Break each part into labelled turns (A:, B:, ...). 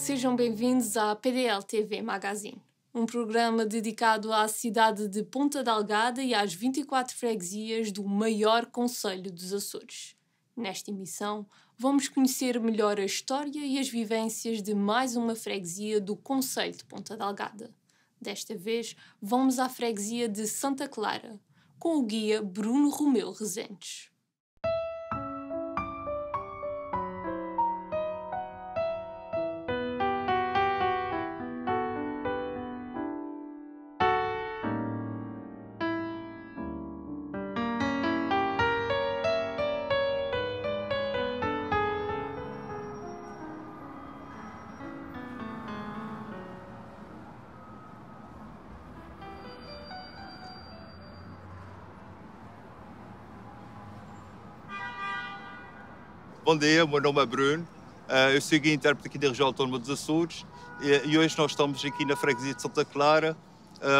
A: Sejam bem-vindos à PDL TV Magazine, um programa dedicado à cidade de Ponta Delgada e às 24 freguesias do maior concelho dos Açores. Nesta emissão, vamos conhecer melhor a história e as vivências de mais uma freguesia do concelho de Ponta Delgada. Desta vez, vamos à freguesia de Santa Clara, com o guia Bruno Romeu Rezendes.
B: Bom dia, o meu nome é Bruno, eu sou guia intérprete aqui da região autónoma dos Açores e hoje nós estamos aqui na freguesia de Santa Clara,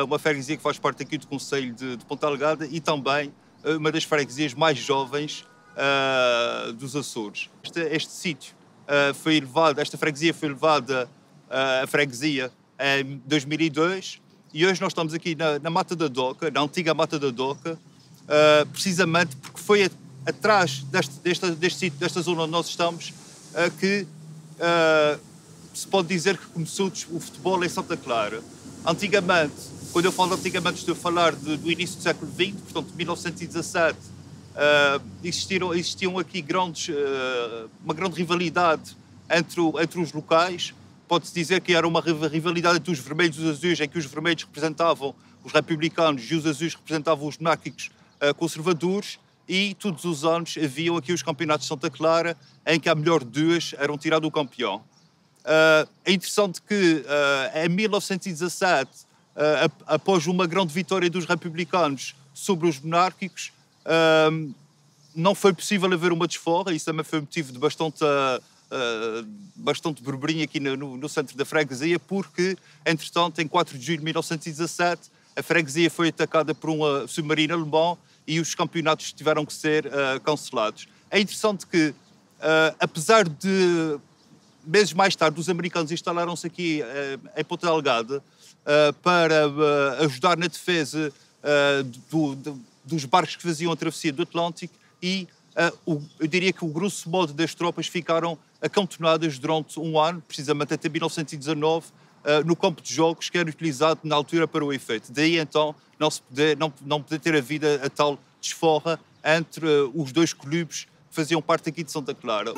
B: uma freguesia que faz parte aqui do concelho de Ponta Delgada e também uma das freguesias mais jovens dos Açores. Este sítio foi elevado, esta freguesia foi elevada à freguesia em 2002 e hoje nós estamos aqui na Mata da Doca, na antiga Mata da Doca, precisamente porque foi atrás deste sítio, desta zona onde nós estamos, que se pode dizer que começou o futebol em Santa Clara. Antigamente, quando eu falo antigamente, estou a falar do início do século XX, portanto, 1917, existiam aqui uma grande rivalidade entre os locais. Pode-se dizer que era uma rivalidade entre os vermelhos e os azuis, em que os vermelhos representavam os republicanos e os azuis representavam os monárquicos conservadores. E todos os anos haviam aqui os campeonatos de Santa Clara, em que a melhor duas eram tirado o campeão. É interessante que em 1917, após uma grande vitória dos republicanos sobre os monárquicos, não foi possível haver uma desforra. Isso também foi motivo de bastante burburinho aqui no centro da freguesia, porque, entretanto, em 4 de julho de 1917, a freguesia foi atacada por um submarino alemão e os campeonatos tiveram que ser cancelados. É interessante que, apesar de meses mais tarde, os americanos instalaram-se aqui em Ponta Delgada para ajudar na defesa dos barcos que faziam a travessia do Atlântico e eu diria que o grosso modo das tropas ficaram acantonadas durante um ano, precisamente até 1919, no campo de jogos que era utilizado na altura para o efeito. Daí então não poder ter havido a tal desforra entre os dois clubes que faziam parte aqui de Santa Clara.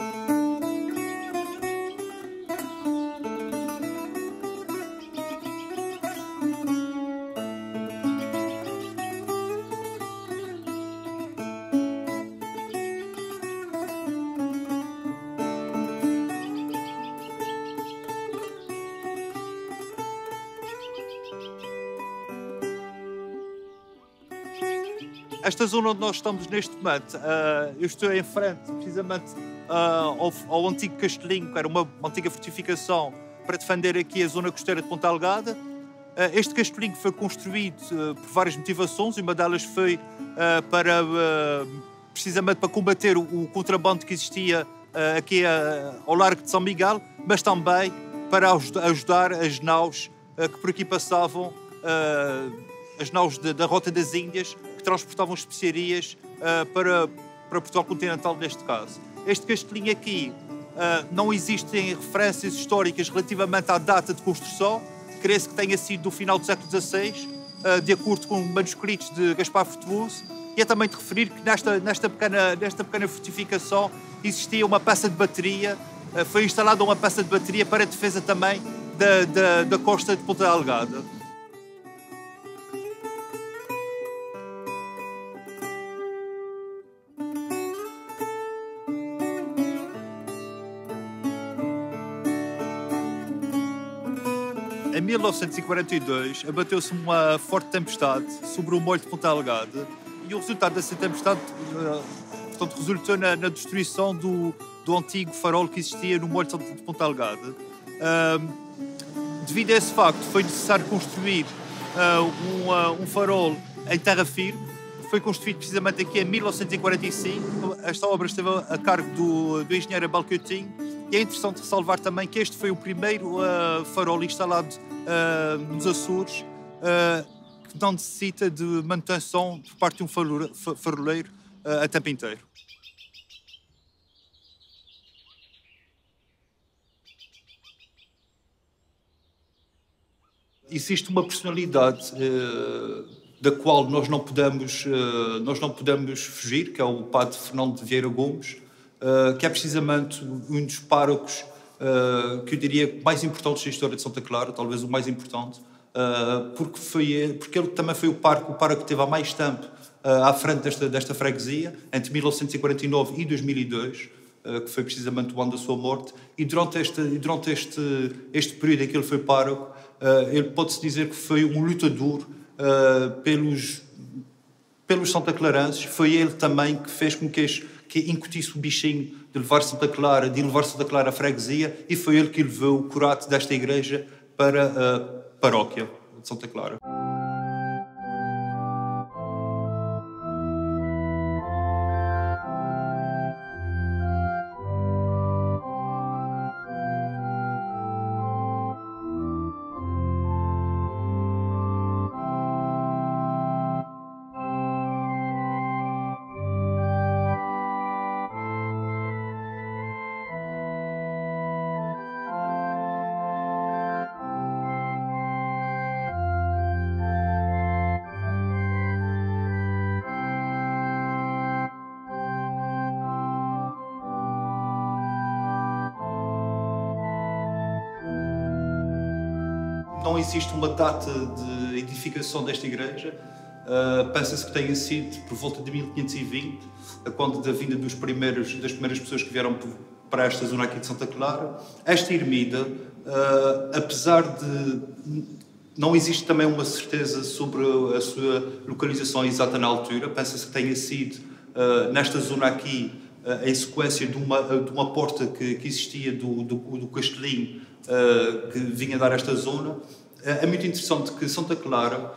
B: Esta zona onde nós estamos neste momento, eu estou em frente precisamente ao antigo castelinho, que era uma antiga fortificação para defender aqui a zona costeira de Ponta Delgada. Este castelinho foi construído por várias motivações, e uma delas foi precisamente para combater o contrabando que existia aqui ao largo de São Miguel, mas também para ajudar as naus que por aqui passavam, as naus da Rota das Índias, transportavam especiarias para Portugal continental, neste caso. Este castelinho aqui, não existem referências históricas relativamente à data de construção, crê-se que tenha sido do final do século XVI, de acordo com manuscritos de Gaspar Fortuoso, e é também de referir que nesta pequena fortificação existia uma peça de bateria, foi instalada uma peça de bateria para a defesa também da costa de Ponta Delgada. Em 1942, abateu-se uma forte tempestade sobre o molho de Ponta Delgada e o resultado dessa tempestade portanto, resultou na destruição do antigo farol que existia no molho de Ponta Delgada. Devido a esse facto, foi necessário construir um farol em terra firme. Foi construído precisamente aqui em 1945. Esta obra esteve a cargo do engenheiro Abel Coutinho E é interessante ressalvar também que este foi o primeiro farol instalado nos Açores que não necessita de manutenção por parte de um faroleiro a tempo inteiro. Existe uma personalidade da qual nós não podemos fugir, que é o padre Fernando de Vieira Gomes, que é precisamente um dos párocos que eu diria mais importantes da história de Santa Clara, talvez o mais importante, porque ele também foi o pároco que teve há mais tempo à frente desta freguesia, entre 1949 e 2002, que foi precisamente o ano da sua morte, e durante este período em que ele foi pároco, ele pode-se dizer que foi um lutador pelos santaclarenses. Foi ele também que fez com que incutisse o bichinho de levar Santa Clara à freguesia, e foi ele que levou o curato desta igreja para a paróquia de Santa Clara. Não existe uma data de edificação desta igreja. Pensa-se que tenha sido por volta de 1520, quando da vinda das primeiras pessoas que vieram para esta zona aqui de Santa Clara. Esta ermida, apesar de não existe também uma certeza sobre a sua localização exata na altura, pensa-se que tenha sido nesta zona aqui, em sequência de uma porta que existia do Castelinho, que vinha dar esta zona. É muito interessante que Santa Clara,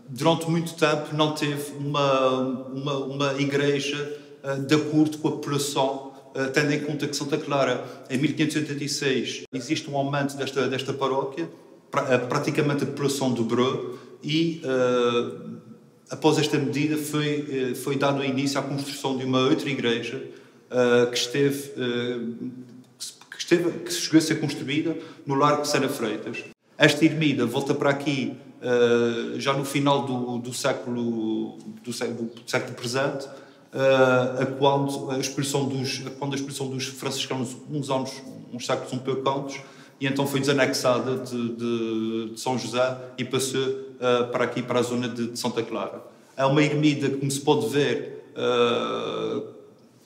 B: durante muito tempo, não teve uma igreja de acordo com a população, tendo em conta que Santa Clara, em 1586, existe um aumento desta paróquia, praticamente a população dobrou, e após esta medida foi dado início à construção de uma outra igreja que chegou a ser construída no Largo de Sena Freitas. Esta ermida volta para aqui já no final do século presente, quando a expulsão dos franciscanos uns séculos um pouco antes, e então foi desanexada de São José e passou para aqui, para a zona de Santa Clara. É uma ermida que, como se pode ver,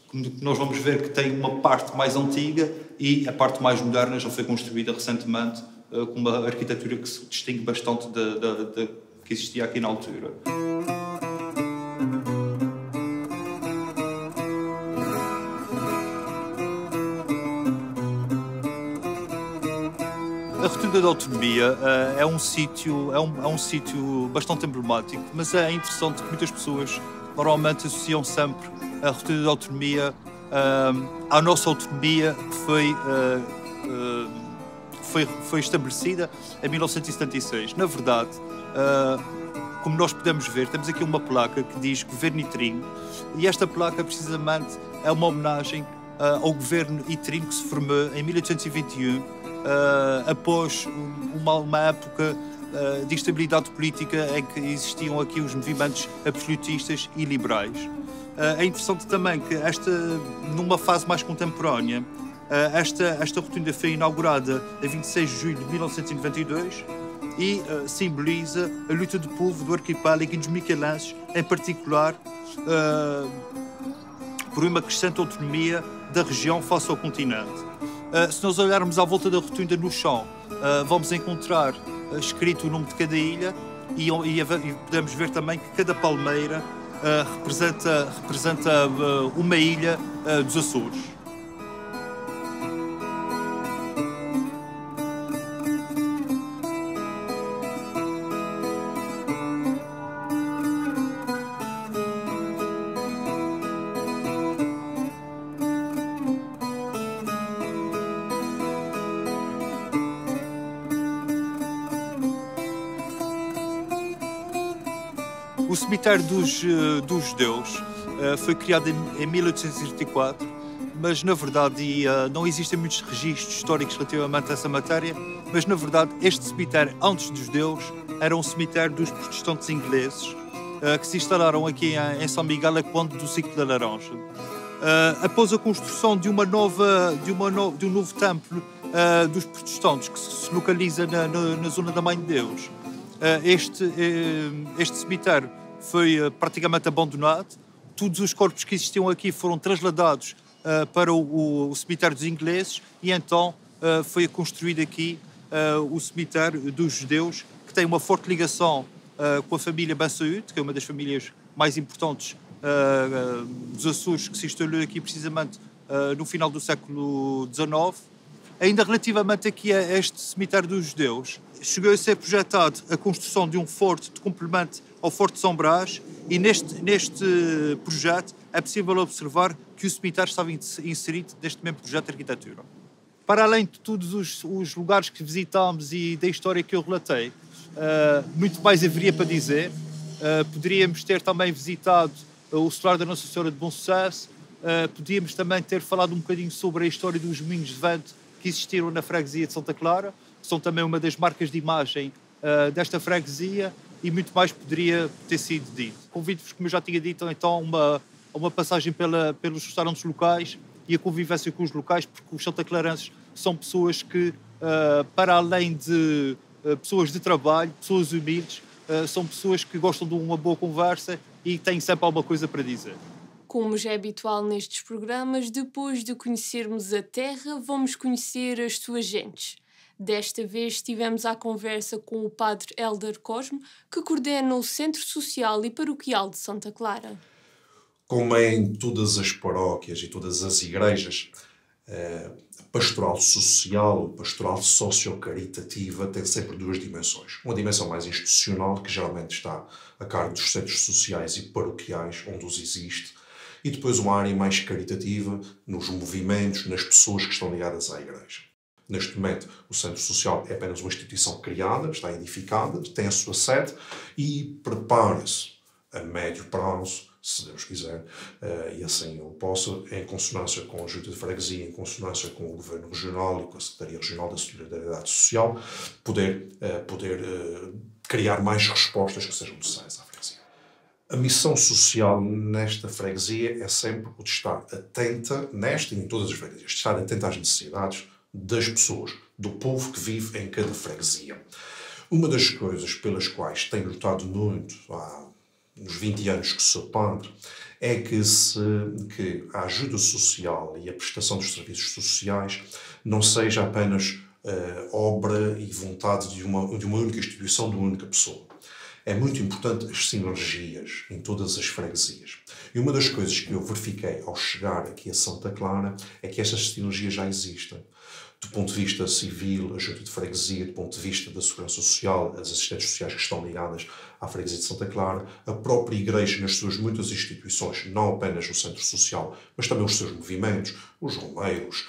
B: que nós vamos ver que tem uma parte mais antiga, e a parte mais moderna já foi construída recentemente com uma arquitetura que se distingue bastante da que existia aqui na altura. A Rotunda da Autonomia é um sítio bastante emblemático, mas é interessante que muitas pessoas normalmente associam sempre a Rotunda da Autonomia à nossa autonomia, que foi estabelecida em 1976. Na verdade, como nós podemos ver, temos aqui uma placa que diz Governo Itrino, e esta placa precisamente é uma homenagem ao Governo Itrino, que se formou em 1821, após uma época de instabilidade política em que existiam aqui os movimentos absolutistas e liberais. É interessante também que numa fase mais contemporânea, esta rotunda foi inaugurada a 26 de julho de 1992 e simboliza a luta do povo do arquipélago e dos miquelenses, em particular, por uma crescente autonomia da região face ao continente. Se nós olharmos à volta da rotunda no chão, vamos encontrar escrito o nome de cada ilha, e podemos ver também que cada palmeira representa uma ilha dos Açores. O cemitério dos judeus foi criado em 1834, mas na verdade não existem muitos registros históricos relativamente a essa matéria, mas na verdade este cemitério, antes dos judeus, era um cemitério dos protestantes ingleses que se instalaram aqui em São Miguel a quando do ciclo da Laranja. Após a construção de um novo templo dos protestantes, que se localiza na zona da Mãe de Deus, este cemitério foi praticamente abandonado. Todos os corpos que existiam aqui foram trasladados para o cemitério dos ingleses e então foi construído aqui o cemitério dos judeus, que tem uma forte ligação com a família Ben Saud, que é uma das famílias mais importantes dos Açores, que se instalou aqui precisamente no final do século XIX. Ainda relativamente aqui a este cemitério dos judeus, chegou a ser projetado a construção de um forte de complemento ao Forte de São Brás, e neste projeto é possível observar que o cemitério estava inserido neste mesmo projeto de arquitetura. Para além de todos os lugares que visitámos e da história que eu relatei, muito mais haveria para dizer. Poderíamos ter também visitado o Solar da Nossa Senhora de Bom Sucesso, podíamos também ter falado um bocadinho sobre a história dos moinhos de vento que existiram na freguesia de Santa Clara, que são também uma das marcas de imagem desta freguesia, e muito mais poderia ter sido dito. Convido-vos, como eu já tinha dito, então, a uma passagem pelos restaurantes locais e a convivência com os locais, porque os santaclarenses são pessoas que, para além de pessoas de trabalho, pessoas humildes, são pessoas que gostam de uma boa conversa e têm sempre alguma coisa para dizer.
A: Como já é habitual nestes programas, depois de conhecermos a terra, vamos conhecer as suas gentes. Desta vez estivemos à conversa com o padre Hélder Cosme, que coordena o Centro Social e Paroquial de Santa Clara.
C: Como em todas as paróquias e todas as igrejas, a pastoral social, a pastoral socio-caritativa tem sempre duas dimensões. Uma dimensão mais institucional, que geralmente está a cargo dos centros sociais e paroquiais, onde os existe, e depois uma área mais caritativa nos movimentos, nas pessoas que estão ligadas à igreja. Neste momento, o Centro Social é apenas uma instituição criada, está edificada, tem a sua sede e prepara-se a médio prazo, se Deus quiser, e assim ele possa, em consonância com a Junta de Freguesia, em consonância com o Governo Regional e com a Secretaria Regional da Solidariedade Social, poder criar mais respostas que sejam necessárias à freguesia. A missão social nesta freguesia é sempre o de estar atenta, nesta e em todas as freguesias, de estar atenta às necessidades das pessoas, do povo que vive em cada freguesia. Uma das coisas pelas quais tenho lutado muito nos 20 anos que sou padre é que a ajuda social e a prestação dos serviços sociais não seja apenas obra e vontade de uma única instituição, de uma única pessoa. É muito importante as sinergias em todas as freguesias. E uma das coisas que eu verifiquei ao chegar aqui a Santa Clara é que estas sinergias já existem. Do ponto de vista civil, a junta de freguesia, do ponto de vista da segurança social, as assistentes sociais que estão ligadas à freguesia de Santa Clara, a própria igreja nas suas muitas instituições, não apenas o centro social, mas também os seus movimentos, os romeiros,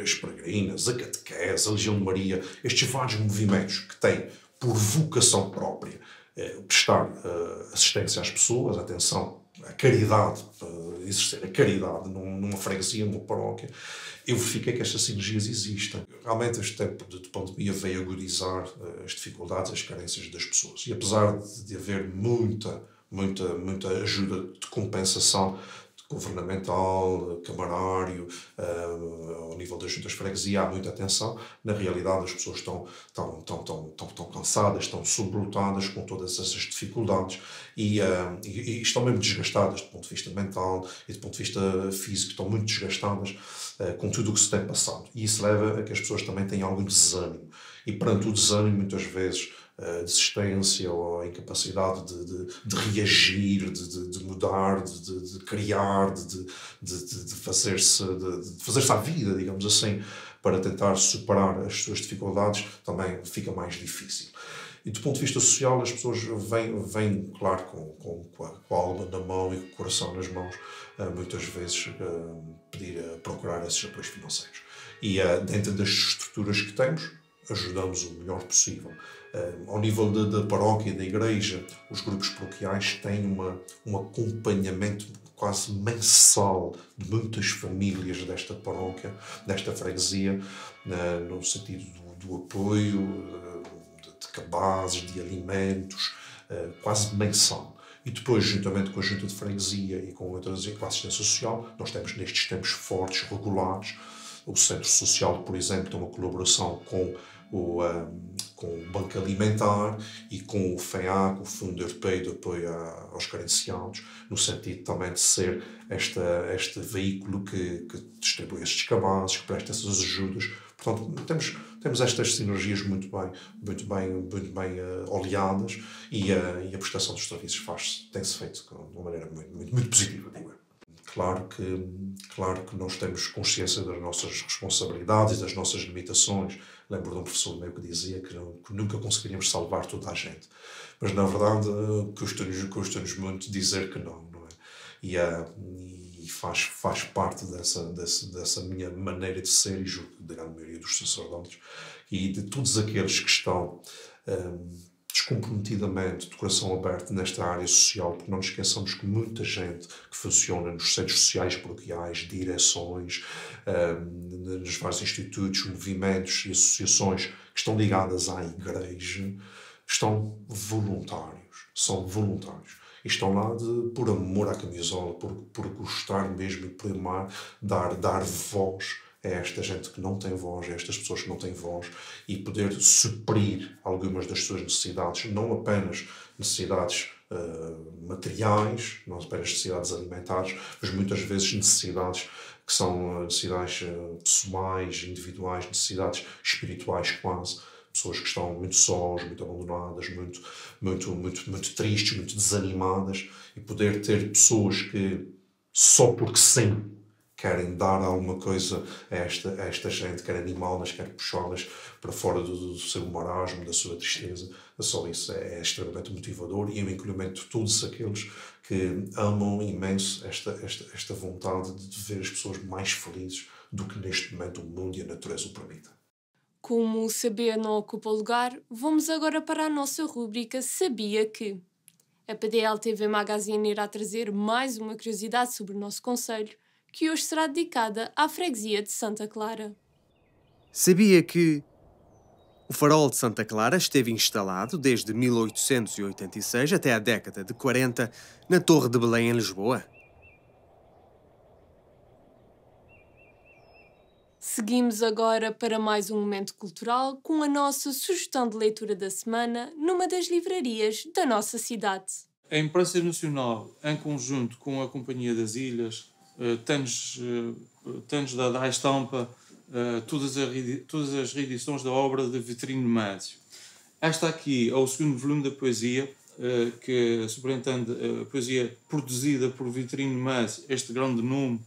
C: as peregrinas, a catequese, a Legião de Maria, estes vários movimentos que têm por vocação própria prestar assistência às pessoas, atenção, a caridade, exercer a caridade numa freguesia, numa paróquia. Eu verifiquei que estas sinergias existem. Realmente este tempo de pandemia veio agudizar as dificuldades, as carências das pessoas. E apesar de haver muita ajuda de compensação governamental, camarário, ao nível das juntas de freguesia, há muita atenção. Na realidade, as pessoas estão cansadas, estão sobrelotadas com todas essas dificuldades e estão mesmo desgastadas do ponto de vista mental e do ponto de vista físico, estão muito desgastadas com tudo o que se tem passado. E isso leva a que as pessoas também tenham algum desânimo. E perante o desânimo, muitas vezes, a desistência ou a incapacidade de reagir, de mudar, de criar, de fazer-se à vida, digamos assim, para tentar superar as suas dificuldades, também fica mais difícil. E do ponto de vista social, as pessoas vêm claro, com a alma na mão e com o coração nas mãos, muitas vezes procurar esses apoios financeiros. E dentro das estruturas que temos, ajudamos o melhor possível. Ao nível da paróquia, da igreja, os grupos paroquiais têm um acompanhamento quase mensal de muitas famílias desta paróquia, desta freguesia, no sentido do apoio, de cabazes, de alimentos, quase mensal. E depois, juntamente com a junta de freguesia e com a assistência social, nós temos nestes tempos fortes, regulares. O Centro Social, por exemplo, tem uma colaboração com o Banco Alimentar e com o FEAC, o Fundo Europeu de Apoio aos Carenciados, no sentido também de ser este veículo que distribui estes cabazes, que presta essas ajudas. Portanto, temos estas sinergias muito bem oleadas e a prestação dos serviços tem-se feito de uma maneira muito positiva, digo eu. Claro que nós temos consciência das nossas responsabilidades, das nossas limitações. Lembro de um professor meu que dizia que nunca conseguiríamos salvar toda a gente. Mas, na verdade, custa-nos muito dizer que não é? E faz parte dessa minha maneira de ser, e julgo que da grande maioria dos sacerdotes, e de todos aqueles que estão descomprometidamente, de coração aberto nesta área social, porque não nos esqueçamos que muita gente que funciona nos centros sociais paroquiais, direções, nos vários institutos, movimentos e associações que estão ligadas à igreja, são voluntários. E estão lá por amor à camisola, por gostar mesmo e por amar, dar voz a esta gente que não tem voz, a estas pessoas que não têm voz, e poder suprir algumas das suas necessidades, não apenas necessidades materiais, não apenas necessidades alimentares, mas muitas vezes necessidades que são necessidades pessoais, individuais, necessidades espirituais quase. Pessoas que estão muito sós, muito abandonadas, muito tristes, muito desanimadas, e poder ter pessoas que, só porque sim, querem dar alguma coisa a esta gente, quer animá-las, quer puxá-las para fora do seu marasmo, da sua tristeza. Só isso é extremamente motivador, e o encolhimento de todos aqueles que amam imenso esta vontade de ver as pessoas mais felizes do que neste momento o mundo e a natureza o permitem.
A: Como o saber não ocupa lugar, vamos agora para a nossa rúbrica Sabia Que? A PDL TV Magazine irá trazer mais uma curiosidade sobre o nosso concelho, que hoje será dedicada à freguesia de Santa Clara.
D: Sabia que o farol de Santa Clara esteve instalado desde 1886 até a década de 40 na Torre de Belém, em Lisboa?
A: Seguimos agora para mais um momento cultural com a nossa sugestão de leitura da semana numa das livrarias da nossa cidade.
E: A Imprensa Nacional, em conjunto com a Companhia das Ilhas, tem-nos dado à estampa todas as reedições da obra de Vitorino Másio. Esta aqui é o segundo volume da poesia, que superintende a poesia produzida por Vitorino Másio, este grande nome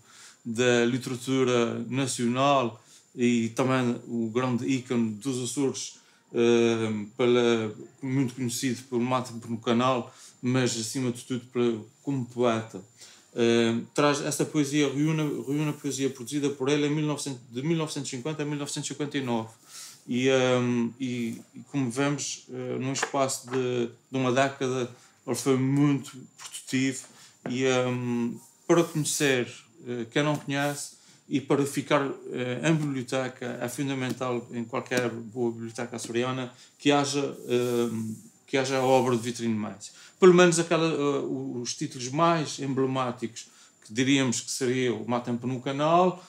E: da literatura nacional e também o grande ícone dos Açores, muito conhecido pelo Mata no Canal, mas acima de tudo como poeta. Traz essa poesia, reúne a poesia produzida por ele de 1950 a 1959 e como vemos, num espaço de uma década, ele foi muito produtivo, e para conhecer quem não conhece e para ficar em biblioteca, é fundamental em qualquer boa biblioteca açoriana que haja a obra de Vitorino Másio. Pelo menos os títulos mais emblemáticos, que diríamos que seria o Má Tempo no Canal,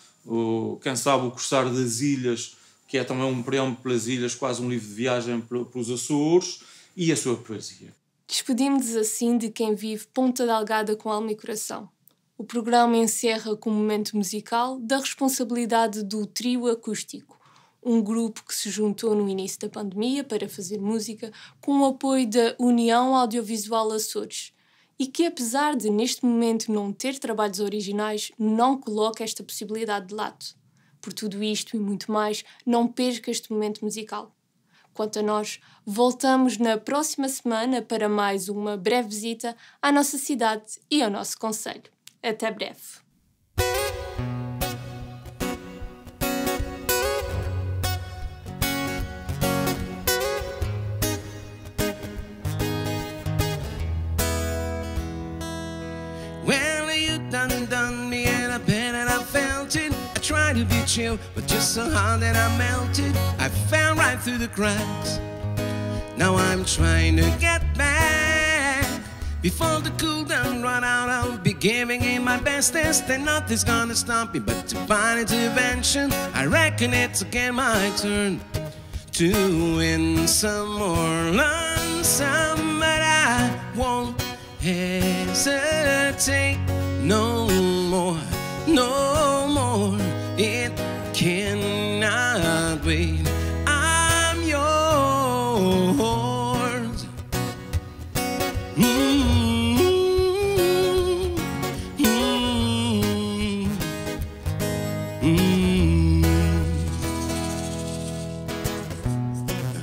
E: quem sabe o Corsário das Ilhas, que é também um preâmbulo pelas ilhas, quase um livro de viagem pelos Açores, e a sua poesia.
A: Despedimos-nos assim de quem vive Ponta Delgada com alma e coração. O programa encerra com um momento musical da responsabilidade do Trio Acústico, um grupo que se juntou no início da pandemia para fazer música com o apoio da União Audiovisual Açores e que, apesar de neste momento não ter trabalhos originais, não coloca esta possibilidade de lado. Por tudo isto e muito mais, não perca este momento musical. Quanto a nós, voltamos na próxima semana para mais uma breve visita à nossa cidade e ao nosso concelho. Até breve.
F: try to be chill, but just so hard that I melted. I fell right through the cracks. Now I'm trying to get back. Before the cool down run out, I'll be giving it my bestest, and nothing's gonna stop me but divine intervention. I reckon it's again my turn to win some or learn some, but I won't hesitate no more, no more. It cannot wait. I'm yours.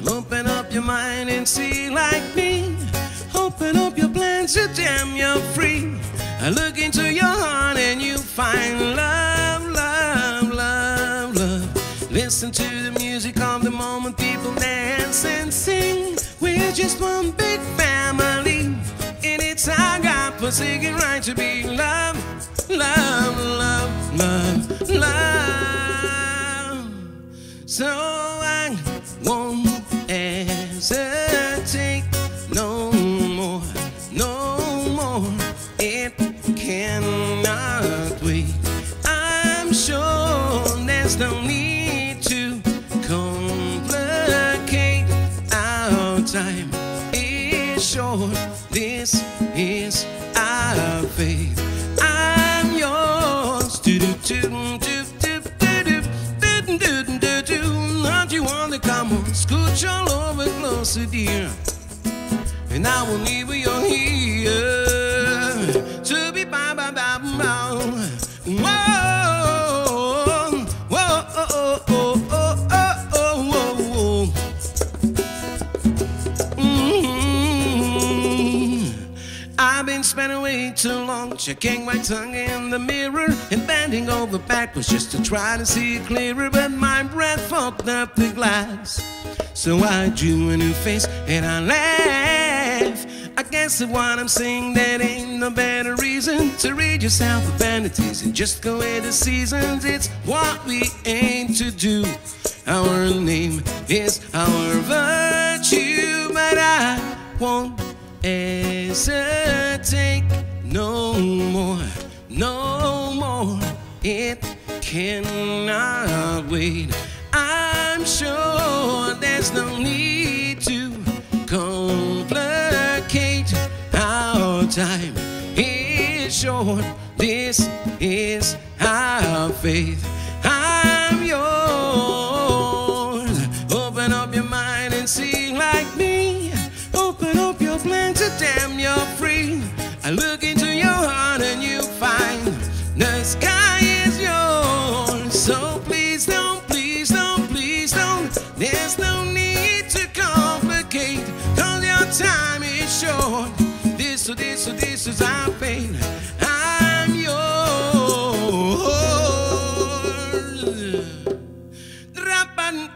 F: Open up your mind and see like me. Open up your plans, so damn you're free. I look into your heart and you find love, love, love, love. Listen to the music of the moment, people dance and sing. We're just one big family, and it's our God-forsaken right to be loved, love, love, love, love. So I won't hesitate no more, no more. It cannot wait. I'm sure there's no need to complicate. Our time is short. This is our faith. I'm yours. Don't you want to come on? Scooch all over closer, dear, and I will leave where you're here. To be ba ba ba ba. Whoa, whoa, oh, oh, oh, oh, oh, oh, oh. I've been spending way too long checking my tongue in the mirror and bending over backwards just to try to see it clearer, but my breath fogged up the glass. So I drew a new face and I laughed. I guess of what I'm saying, that ain't no better reason to rid yourself of vanities and just go with the seasons. It's what we aim to do. Our name is our virtue, but I won't hesitate no more, no more. It cannot wait. I'm sure there's no need to complicate. Our time is short. This is our faith. I'm yours. Open up your mind and see like me. Open up your plans, so damn you're free. I look into your heart and you find the sky is yours. So please don't, please don't, please don't. There's no need to complicate, 'cause your time is short. This is our fate. I'm yours. Drapane.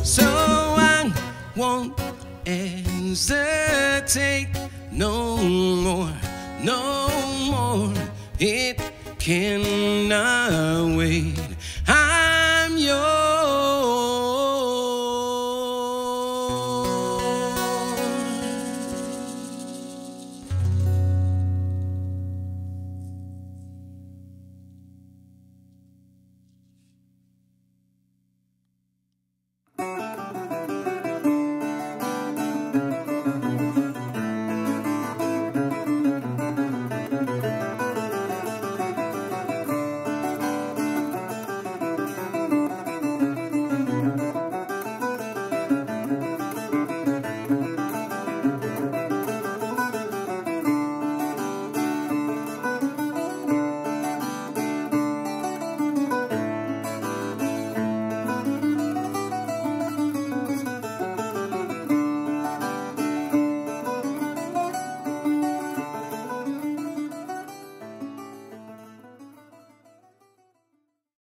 F: So I won't hesitate no more, no more. It cannot wait.